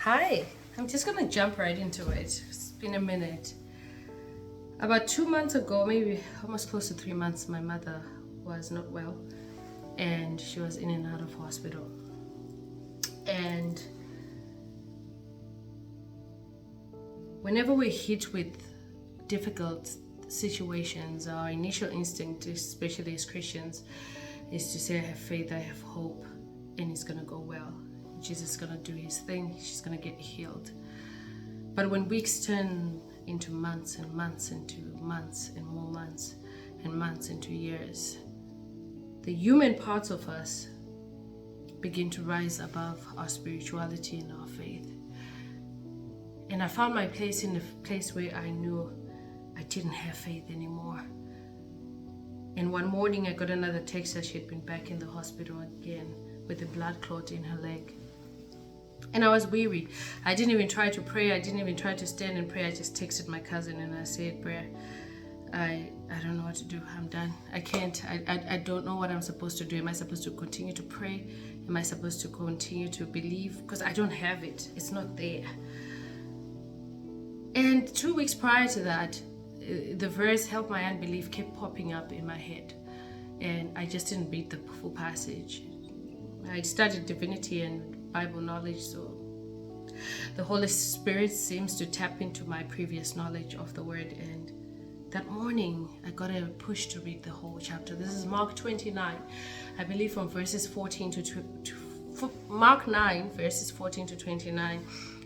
Hi, I'm just gonna jump right into it. It's been a minute. About 2 months ago, maybe almost close to 3 months, my mother was not well and she was in and out of hospital. And whenever we're hit with difficult situations, our initial instinct, especially as Christians, is to say, I have faith, I have hope, and it's gonna go well. Jesus is gonna do his thing, she's gonna get healed. But when weeks turn into months and months into months and more months and months into years, the human parts of us begin to rise above our spirituality and our faith. And I found my place in a place where I knew I didn't have faith anymore. And one morning I got another text that she had been back in the hospital again with a blood clot in her leg. And I was weary. I didn't even try to pray. I didn't even try to stand and pray. I just texted my cousin and I said, Brea, I don't know what to do. I'm done. I can't. I don't know what I'm supposed to do. Am I supposed to continue to pray? Am I supposed to continue to believe? Because I don't have it. It's not there. And 2 weeks prior to that, the verse, help my unbelief, kept popping up in my head. And I just didn't read the full passage. I studied divinity and Bible knowledge, so the Holy Spirit seems to tap into my previous knowledge of the word. And that morning I got a push to read the whole chapter. This is Mark 29, I believe, from verses 14 to Mark 9 verses 14 to 29.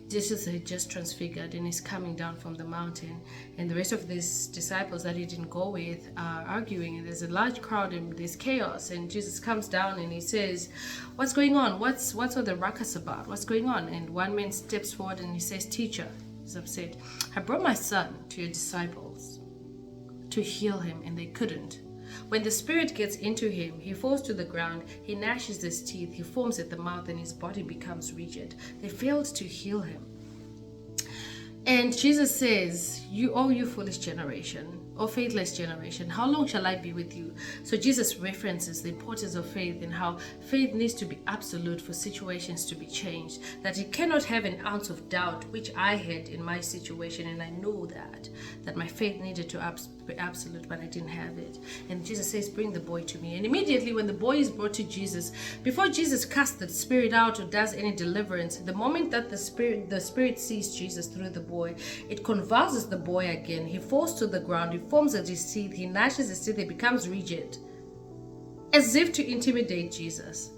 Jesus had just transfigured and is coming down from the mountain, and the rest of these disciples that he didn't go with are arguing, and there's a large crowd and there's chaos, and Jesus comes down and he says, what's going on? What's all the ruckus about? What's going on? And one man steps forward and he says, teacher, he's upset, I brought my son to your disciples to heal him and they couldn't. When the spirit gets into him, he falls to the ground, he gnashes his teeth, he foams at the mouth, and his body becomes rigid. They failed to heal him. And Jesus says, you foolish generation, or faithless generation, how long shall I be with you? So Jesus references the importance of faith and how faith needs to be absolute for situations to be changed. That it cannot have an ounce of doubt, which I had in my situation, and I know that my faith needed to be absolute, but I didn't have it. And Jesus says, bring the boy to me. And immediately when the boy is brought to Jesus, before Jesus casts the spirit out or does any deliverance, the moment that the spirit sees Jesus through the boy, it convulses the boy again. He falls to the ground, he foams at his teeth, he gnashes his teeth, he becomes rigid, as if to intimidate Jesus.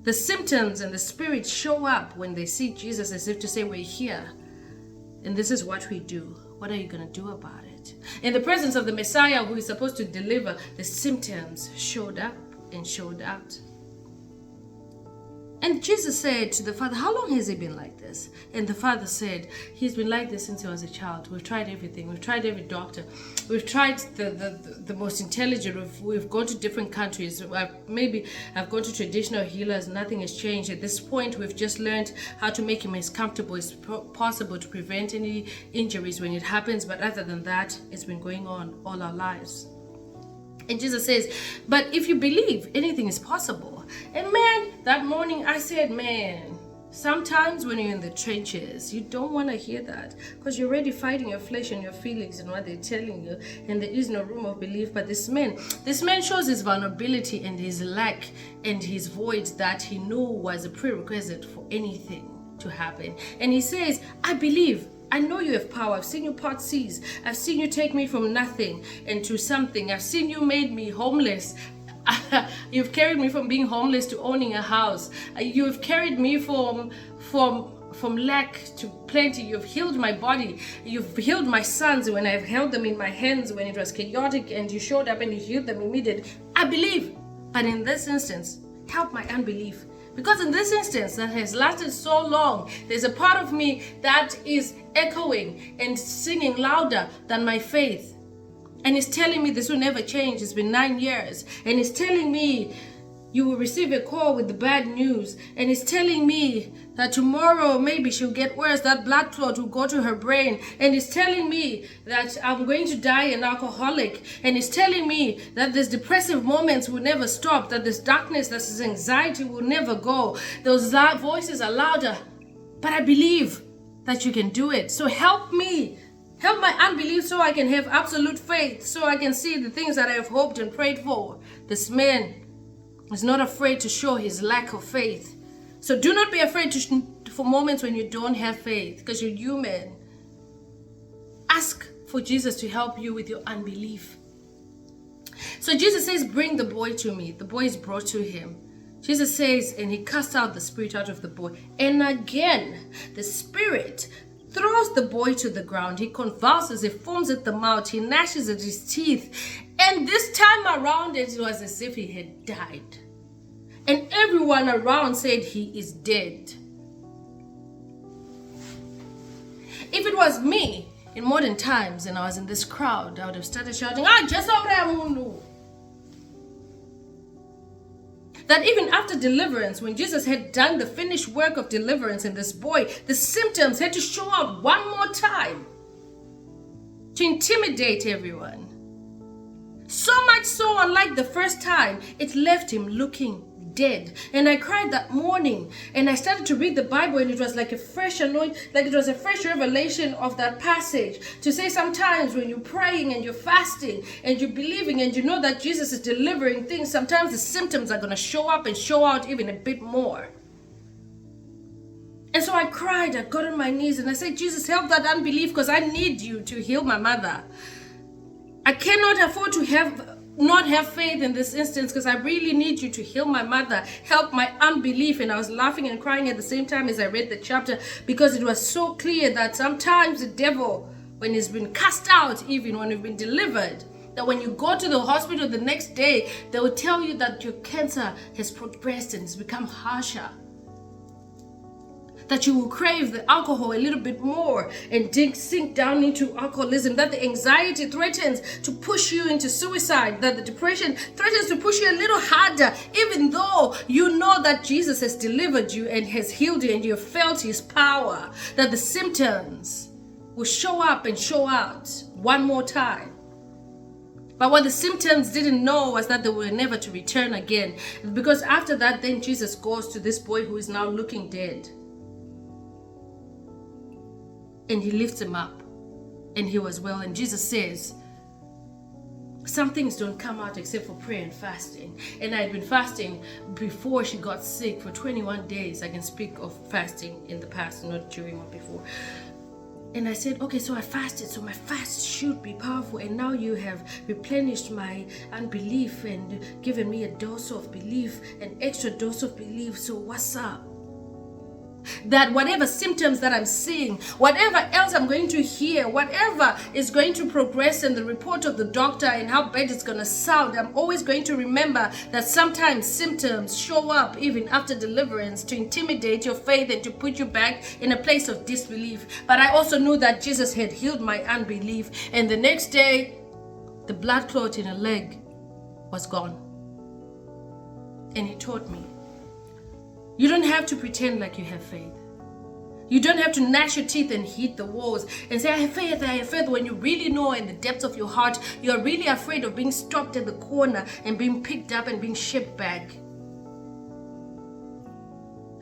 The symptoms and the spirit show up when they see Jesus, as if to say, we're here and this is what we do. What are you going to do about it? In the presence of the Messiah who is supposed to deliver, the symptoms showed up and showed out. And Jesus said to the father, how long has he been like this? And the father said, he's been like this since he was a child. We've tried everything. We've tried every doctor. We've tried the most intelligent. We've gone to different countries. I've gone to traditional healers. Nothing has changed. At this point, we've just learned how to make him as comfortable as possible to prevent any injuries when it happens. But other than that, it's been going on all our lives. And Jesus says, but if you believe, anything is possible. And man, that morning I said, man, sometimes when you're in the trenches, you don't want to hear that because you're already fighting your flesh and your feelings and what they're telling you, and there is no room of belief. But this man shows his vulnerability and his lack and his void that he knew was a prerequisite for anything to happen. And he says, I believe. I know you have power. I've seen you part seas. I've seen you take me from nothing into something. I've seen you made me homeless. You've carried me from being homeless to owning a house. You've carried me from lack to plenty. You've healed my body. You've healed my sons when I've held them in my hands when it was chaotic, and you showed up and you healed them immediately. I believe. But in this instance, help my unbelief. Because in this instance that has lasted so long, there's a part of me that is echoing and singing louder than my faith. And it's telling me this will never change. It's been 9 years. And it's telling me you will receive a call with the bad news. And it's telling me that tomorrow maybe she'll get worse. That blood clot will go to her brain. And it's telling me that I'm going to die an alcoholic. And it's telling me that these depressive moments will never stop. That this darkness, this anxiety will never go. Those voices are louder but I believe that you can do it. So help me. Help my unbelief so I can have absolute faith, so I can see the things that I have hoped and prayed for. This man is not afraid to show his lack of faith. So do not be afraid for moments when you don't have faith, because you're human. Ask for Jesus to help you with your unbelief. So Jesus says, bring the boy to me. The boy is brought to him. Jesus says, and he cast out the spirit out of the boy. And again, the spirit throws the boy to the ground. He convulses, he foams at the mouth, he gnashes at his teeth. And this time around, it was as if he had died. And everyone around said he is dead. If it was me in modern times and I was in this crowd, I would have started shouting, just that even after deliverance, when Jesus had done the finished work of deliverance in this boy, the symptoms had to show out one more time to intimidate everyone. So much so, unlike the first time, it left him looking dead. And I cried that morning, and I started to read the Bible, and it was like a fresh anointing, like it was a fresh revelation of that passage to say sometimes when you're praying and you're fasting and you're believing and you know that Jesus is delivering things, sometimes the symptoms are going to show up and show out even a bit more. And so I cried, I got on my knees and I said, Jesus, help that unbelief, because I need you to heal my mother. I cannot afford to not have faith in this instance, because I really need you to heal my mother. Help my unbelief. And I was laughing and crying at the same time as I read the chapter, because it was so clear that sometimes the devil, when he's been cast out, even when you've been delivered, that when you go to the hospital the next day, they will tell you that your cancer has progressed and it's become harsher. That you will crave the alcohol a little bit more and sink down into alcoholism, that the anxiety threatens to push you into suicide, that the depression threatens to push you a little harder, even though you know that Jesus has delivered you and has healed you and you have felt his power, that the symptoms will show up and show out one more time. But what the symptoms didn't know was that they were never to return again, because after that, then Jesus goes to this boy who is now looking dead. And he lifts him up, and he was well. And Jesus says, some things don't come out except for prayer and fasting. And I had been fasting before she got sick for 21 days. I can speak of fasting in the past, not during or before. And I said, okay, so I fasted, so my fast should be powerful. And now you have replenished my unbelief and given me a dose of belief, an extra dose of belief. So what's up? That whatever symptoms that I'm seeing, whatever else I'm going to hear, whatever is going to progress in the report of the doctor and how bad it's going to sound, I'm always going to remember that sometimes symptoms show up even after deliverance to intimidate your faith and to put you back in a place of disbelief. But I also knew that Jesus had healed my unbelief, and the next day the blood clot in a leg was gone. And he taught me, you don't have to pretend like you have faith. You don't have to gnash your teeth and hit the walls and say, I have faith, when you really know in the depths of your heart, you're really afraid of being stopped at the corner and being picked up and being shipped back.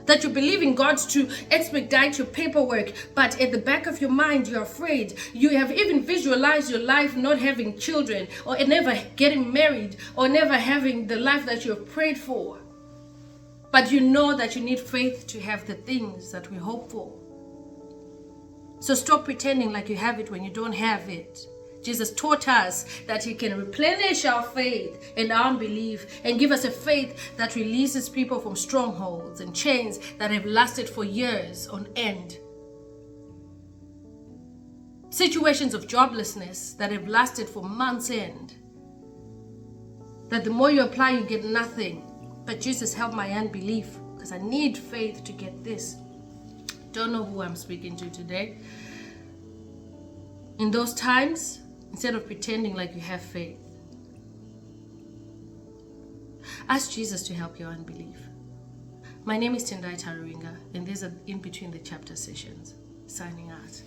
That you believe in God to expedite your paperwork, but at the back of your mind, you're afraid. You have even visualized your life not having children, or never getting married, or never having the life that you have prayed for. But you know that you need faith to have the things that we hope for. So stop pretending like you have it when you don't have it. Jesus taught us that he can replenish our faith and our unbelief and give us a faith that releases people from strongholds and chains that have lasted for years on end. Situations of joblessness that have lasted for months end. That the more you apply, you get nothing. But Jesus helped my unbelief, because I need faith to get this. Don't know who I'm speaking to today. In those times, instead of pretending like you have faith, ask Jesus to help your unbelief. My name is Tendai Taruinga, and these are in between the chapter sessions. Signing out.